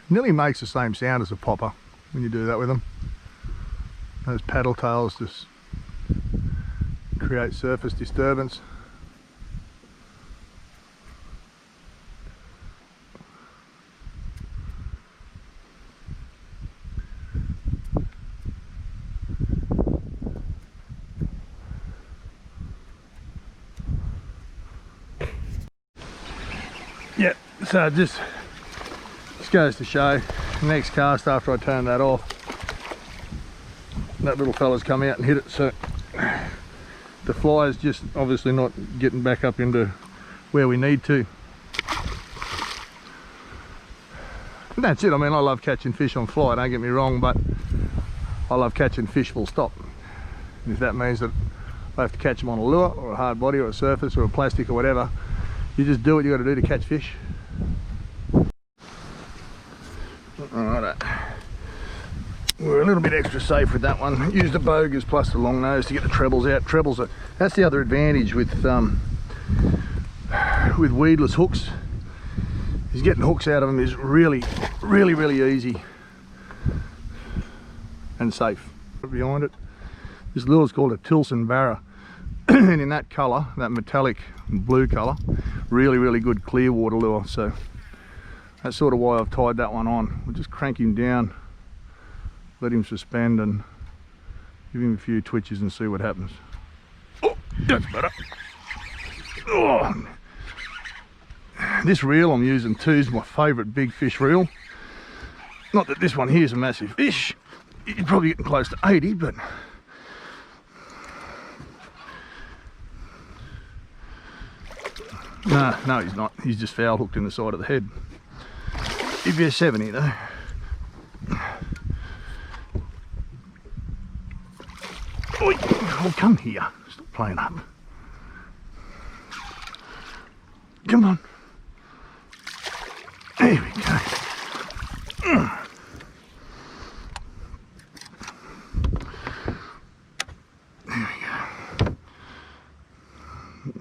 Nearly makes the same sound as a popper when you do that with them. Those paddle tails just create surface disturbance. Yeah, so just goes to show, next cast after I turn that off, that little fella's come out and hit it, so the fly is just obviously not getting back up into where we need to. And that's it. I mean, I love catching fish on fly, don't get me wrong, but I love catching fish full stop. And if that means that I have to catch them on a lure or a hard body or a surface or a plastic or whatever, you just do what you got to do to catch fish. Alright, we're a little bit extra safe with that one. Use the bogas plus the long nose to get the trebles out. Trebles are, that's the other advantage with weedless hooks, is getting hooks out of them is really easy and safe. Behind it, this lure is called a Barra, and in that colour, that metallic blue colour, really good clear water lure. So that's sort of why I've tied that one on. We'll just crank him down, let him suspend and give him a few twitches and see what happens. Oh, that's better. Oh. This reel I'm using too is my favourite big fish reel. Not that this one here is a massive fish. You're probably getting close to 80, but no, he's not. He's just foul hooked in the side of the head. He'd be a 70 though. Oi, oh, come here. Stop playing up. Come on. There we go. There we go.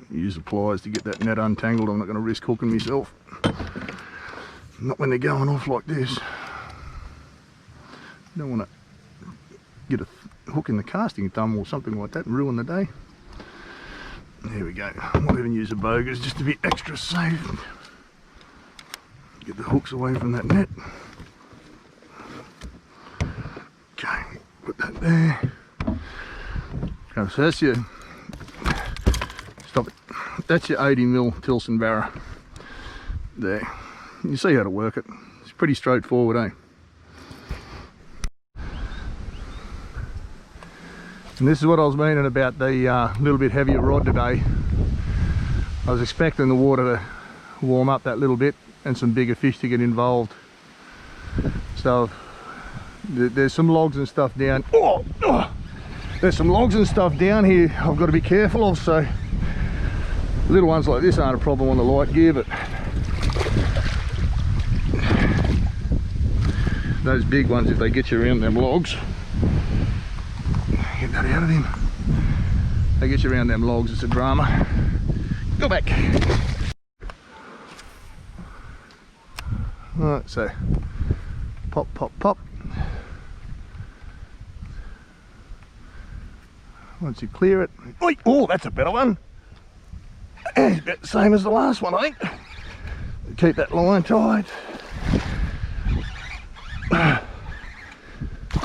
Use the pliers to get that net untangled. I'm not going to risk hooking myself. Not when they're going off like this. You don't want to get a hook in the casting thumb or something like that and ruin the day. There we go. I might even use the bogas just to be extra safe. Get the hooks away from that net. Okay, put that there. Okay, so that's your, stop it. That's your 80mm Barra. There. You see how to work it. It's pretty straightforward, eh? And this is what I was meaning about the little bit heavier rod today. I was expecting the water to warm up that little bit and some bigger fish to get involved. So there's some logs and stuff down. There's some logs and stuff down here I've got to be careful of, so little ones like this aren't a problem on the light gear, but those big ones, if they get you around them logs, get that out of him. They get you around them logs, it's a drama. Go back. Alright, so pop, pop, pop. Once you clear it, oi, oh, that's a better one. It's about the same as the last one, I think. Keep that line tight. Yeah,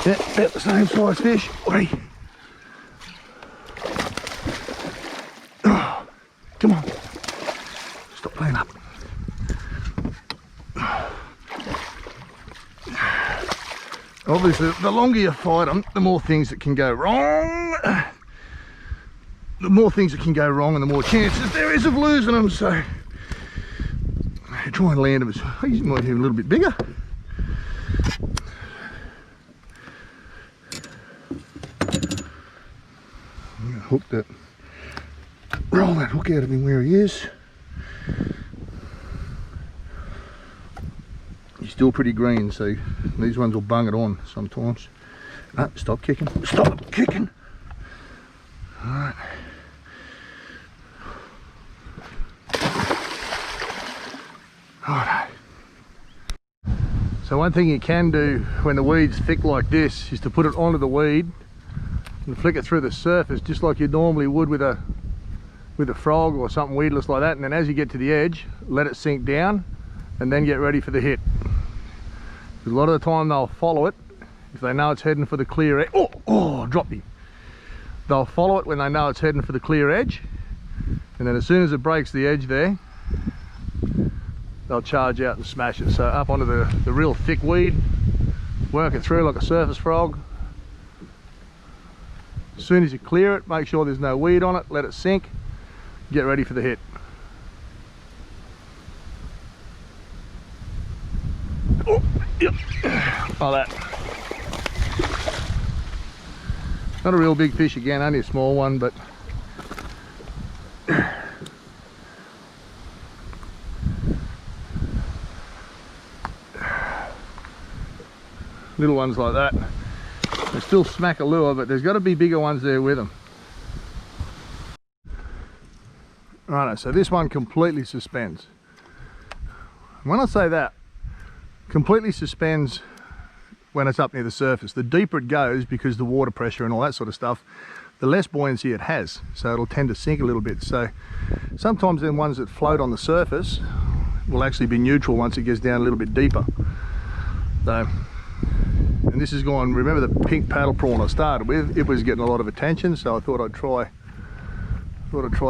about the same size fish. Oi. Oh, come on. Stop playing up. Obviously, the longer you fight them, the more things that can go wrong. The more things that can go wrong and the more chances there is of losing them, so try and land them as, oh, you might have a little bit bigger. I'm going to hook that, roll that hook out of him where he is. He's still pretty green, so these ones will bung it on sometimes. Ah, stop kicking, stop kicking. Alright. Alright. So one thing you can do when the weed's thick like this is to put it onto the weed and flick it through the surface just like you normally would with a frog or something weedless like that, and then as you get to the edge, let it sink down and then get ready for the hit. Because a lot of the time they'll follow it if they know it's heading for the clear edge. Oh, dropped him. They'll follow it when they know it's heading for the clear edge, and then as soon as it breaks the edge there, they'll charge out and smash it. So up onto the real thick weed, work it through like a surface frog. As soon as you clear it, make sure there's no weed on it, let it sink, get ready for the hit. Oh, yep, like that. Not a real big fish again, only a small one, but little ones like that, they still smack a lure, but there's got to be bigger ones there with them. Righto, so this one completely suspends. When I say that, completely suspends when it's up near the surface. The deeper it goes, because the water pressure and all that sort of stuff, the less buoyancy it has, so it'll tend to sink a little bit. So sometimes the ones that float on the surface will actually be neutral once it gets down a little bit deeper. So, and this is gone, remember the pink paddle prawn I started with, it was getting a lot of attention, so I thought I'd try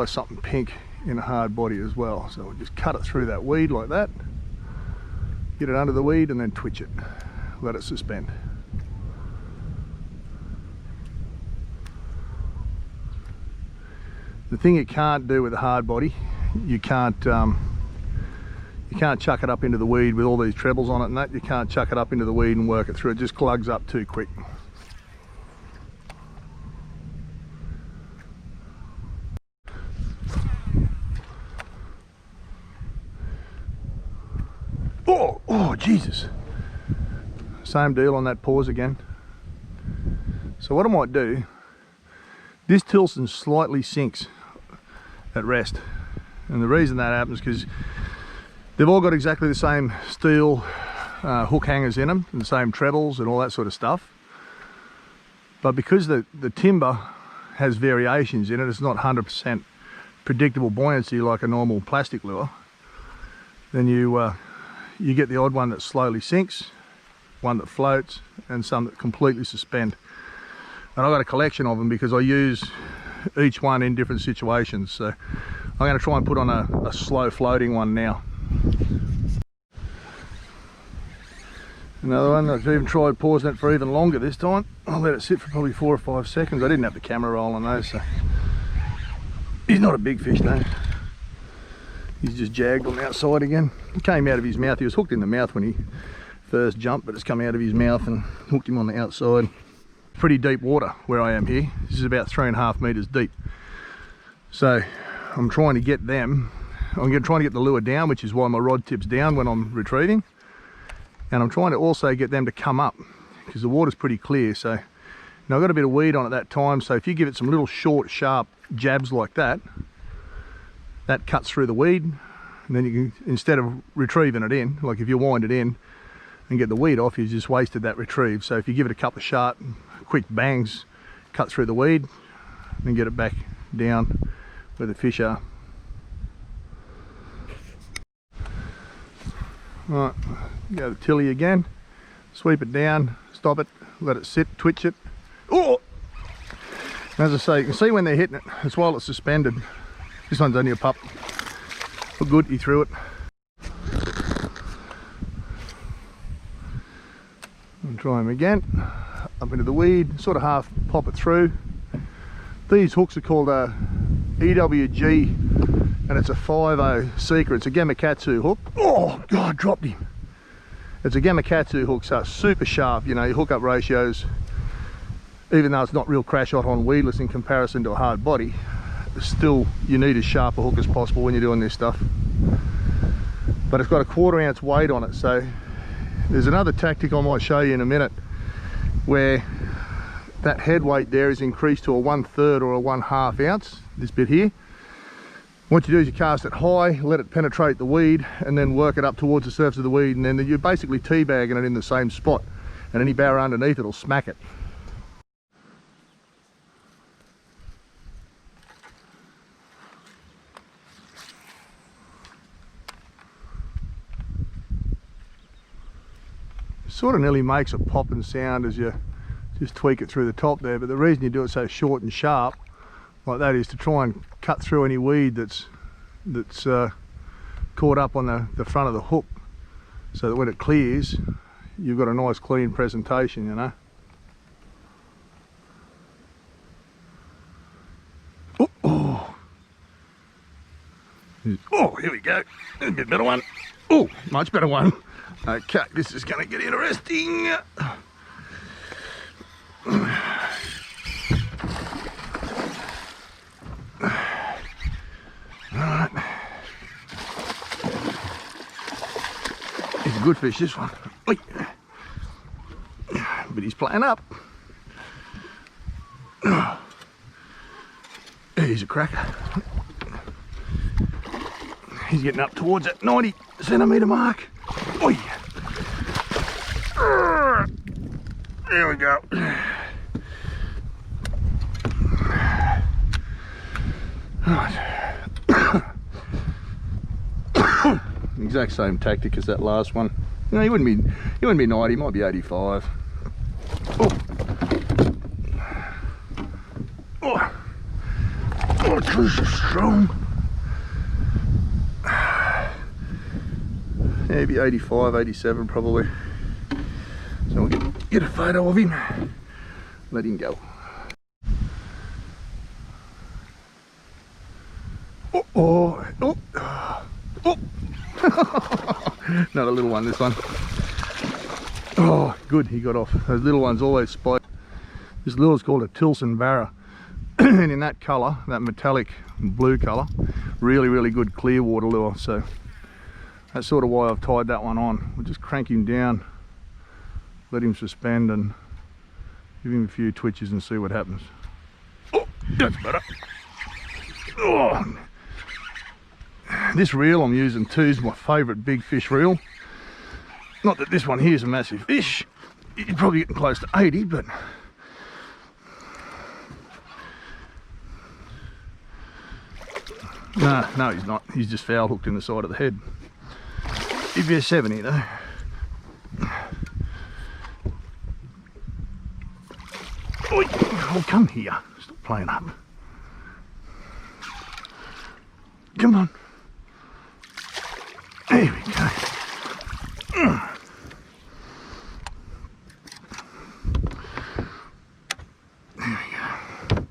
something pink in a hard body as well. So we'll just cut it through that weed like that, get it under the weed and then twitch it, let it suspend. The thing you can't do with a hard body, you can't chuck it up into the weed with all these trebles on it and that. You can't chuck it up into the weed and work it through. It just clugs up too quick. Oh, Jesus. Same deal on that pause again. So what I might do, this Tilson slightly sinks at rest. And the reason that happens is because they've all got exactly the same steel hook hangers in them, and the same trebles and all that sort of stuff. But because the timber has variations in it, it's not 100% predictable buoyancy like a normal plastic lure, then you get the odd one that slowly sinks, one that floats, and some that completely suspend. And I've got a collection of them because I use each one in different situations. So I'm going to try and put on a slow floating one now. Another one, I've even tried pausing it for even longer this time. I'll let it sit for probably 4 or 5 seconds. I didn't have the camera roll on those, so he's not a big fish though. He's just jagged on the outside again. It came out of his mouth. He was hooked in the mouth when he first jumped, but it's come out of his mouth and hooked him on the outside. Pretty deep water where I am here. This is about 3.5 meters deep. So I'm trying to get them. I'm trying to get the lure down, which is why my rod tips down when I'm retrieving. And I'm trying to also get them to come up because the water's pretty clear. So now I've got a bit of weed on at that time. So if you give it some little short, sharp jabs like that, that cuts through the weed, and then you can, instead of retrieving it in, like if you wind it in and get the weed off, you just wasted that retrieve. So if you give it a couple of sharp, quick bangs, cut through the weed, and get it back down where the fish are. Right, go to tilly again, sweep it down, stop it, let it sit, twitch it. Oh! As I say, you can see when they're hitting it, it's while it's suspended. This one's only a pup. Oh good, he threw it. And try him again. Up into the weed, sort of half pop it through. These hooks are called a EWG, and it's a 5.0 Seeker. It's a Gamakatsu hook. Oh God, dropped him. It's a Gamakatsu hook, so it's super sharp. You know, your hookup ratios, even though it's not real crash hot on weedless in comparison to a hard body, still you need as sharp a hook as possible when you're doing this stuff. But it's got a 1/4 ounce weight on it. So there's another tactic I might show you in a minute where that head weight there is increased to a 1/3 or a 1/2 ounce, this bit here. What you do is you cast it high, let it penetrate the weed, and then work it up towards the surface of the weed, and then you're basically teabagging it in the same spot, and any barra underneath it will smack it. Sort of nearly makes a popping sound as you just tweak it through the top there, but the reason you do it so short and sharp like that is to try and cut through any weed that's caught up on the front of the hook, so that when it clears you've got a nice clean presentation, you know. Oh, here we go. A bit better one. Oh, much better one. Okay, this is going to get interesting. Alright. He's a good fish, this one. But he's playing up. He's a cracker. He's getting up towards that 90 centimetre mark. Oi. There we go. Exact same tactic as that last one. No, he wouldn't be 90, he might be 85. Oh, oh, oh, the fish is strong. Maybe 85, 87 probably. So we'll get a photo of him, let him go. Oh, oh, oh, oh. Another little one, this one. Oh, good, he got off. Those little ones always spike. This lure is called a Tilson Barra. And in that colour, that metallic blue colour, really good clear water lure. So that's sort of why I've tied that one on. We'll just crank him down, let him suspend and give him a few twitches and see what happens. Oh, that's better. Oh. This reel I'm using too is my favourite big fish reel. Not that this one here is a massive fish. You're probably getting close to 80, but no, he's not. He's just foul hooked in the side of the head. If you're 70 though. Oi, oh, come here. Stop playing up. Come on. There we go. There we go.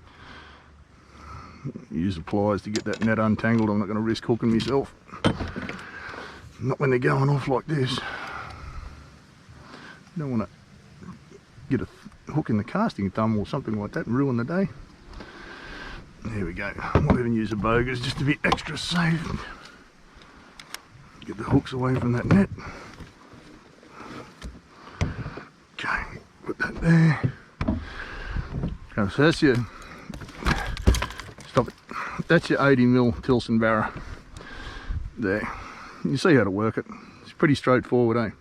Use the pliers to get that net untangled. I'm not going to risk hooking myself. Not when they're going off like this. You don't want to get a hook in the casting thumb or something like that and ruin the day. There we go. I might even use a bogus just to be extra safe. Get the hooks away from that net. Okay, put that there. Okay, so that's your, stop it. That's your 80mm Tilson Barra. There. You see how to work it. It's pretty straightforward, eh?